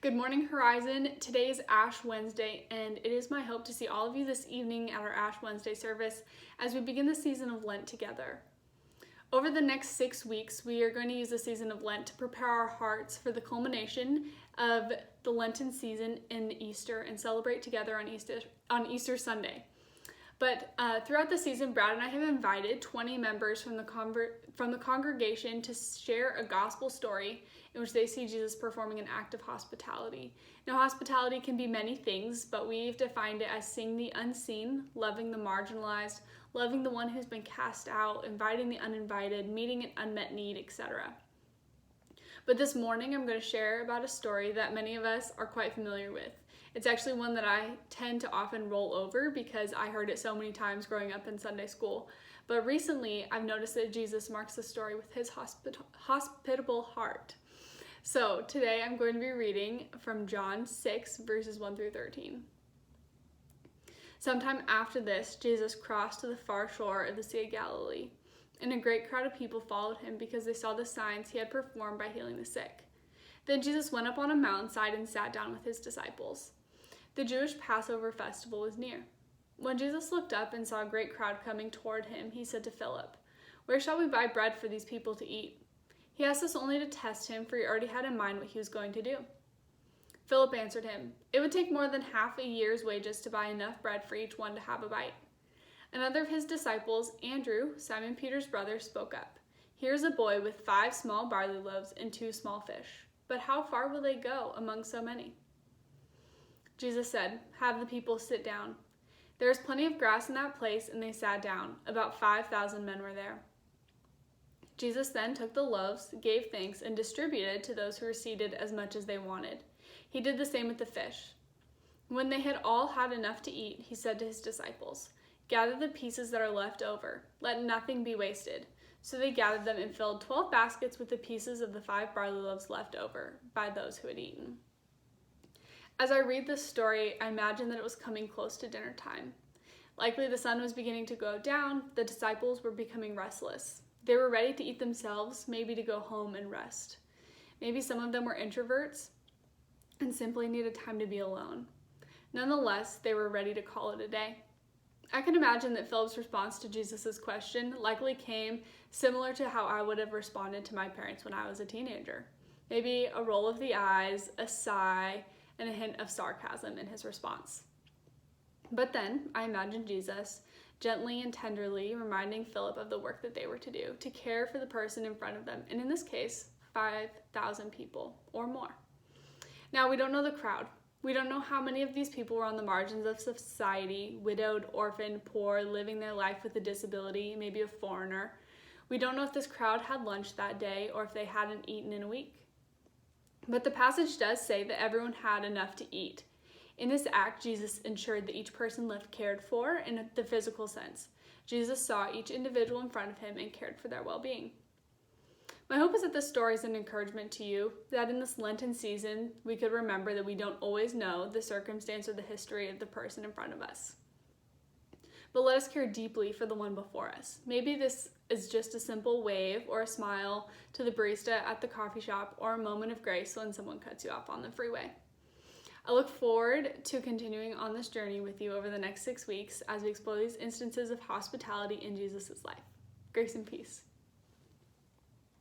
Good morning, Horizon. Today is Ash Wednesday, and it is my hope to see all of you this evening at our Ash Wednesday service as we begin the season of Lent together. Over the next 6 weeks, we are going to use the season of Lent to prepare our hearts for the culmination of the Lenten season in Easter and celebrate together on Easter Sunday. But throughout the season, Brad and I have invited 20 members from the congregation to share a gospel story in which they see Jesus performing an act of hospitality. Now, hospitality can be many things, but we've defined it as seeing the unseen, loving the marginalized, loving the one who's been cast out, inviting the uninvited, meeting an unmet need, etc. But this morning, I'm going to share about a story that many of us are quite familiar with. It's actually one that I tend to often roll over because I heard it so many times growing up in Sunday school. But recently, I've noticed that Jesus marks the story with his hospitable heart. So today, I'm going to be reading from John 6, verses 1 through 13. Sometime after this, Jesus crossed to the far shore of the Sea of Galilee, and a great crowd of people followed him because they saw the signs he had performed by healing the sick. Then Jesus went up on a mountainside and sat down with his disciples. The Jewish Passover festival was near. When Jesus looked up and saw a great crowd coming toward him, he said to Philip, "Where shall we buy bread for these people to eat?" He asked this only to test him, for he already had in mind what he was going to do. Philip answered him, "It would take more than half a year's wages to buy enough bread for each one to have a bite." Another of his disciples, Andrew, Simon Peter's brother, spoke up. "Here is a boy with 5 small barley loaves and 2 small fish. But how far will they go among so many?" Jesus said, "Have the people sit down." There was plenty of grass in that place, and they sat down. About 5,000 men were there. Jesus then took the loaves, gave thanks, and distributed to those who were seated as much as they wanted. He did the same with the fish. When they had all had enough to eat, he said to his disciples, "Gather the pieces that are left over. Let nothing be wasted." So they gathered them and filled 12 baskets with the pieces of the 5 barley loaves left over by those who had eaten. As I read this story, I imagine that it was coming close to dinner time. Likely the sun was beginning to go down. The disciples were becoming restless. They were ready to eat themselves, maybe to go home and rest. Maybe some of them were introverts and simply needed time to be alone. Nonetheless, they were ready to call it a day. I can imagine that Philip's response to Jesus' question likely came similar to how I would have responded to my parents when I was a teenager. Maybe a roll of the eyes, a sigh, and a hint of sarcasm in his response. But then I imagine Jesus gently and tenderly reminding Philip of the work that they were to do, to care for the person in front of them, and in this case, 5,000 people or more. Now, we don't know the crowd. We don't know how many of these people were on the margins of society, widowed, orphaned, poor, living their life with a disability, maybe a foreigner. We don't know if this crowd had lunch that day or if they hadn't eaten in a week. But the passage does say that everyone had enough to eat. In this act, Jesus ensured that each person left cared for in the physical sense. Jesus saw each individual in front of him and cared for their well-being. My hope is that this story is an encouragement to you, that in this Lenten season, we could remember that we don't always know the circumstance or the history of the person in front of us. But let us care deeply for the one before us. Maybe this is just a simple wave or a smile to the barista at the coffee shop, or a moment of grace when someone cuts you off on the freeway. I look forward to continuing on this journey with you over the next 6 weeks as we explore these instances of hospitality in Jesus' life. Grace and peace.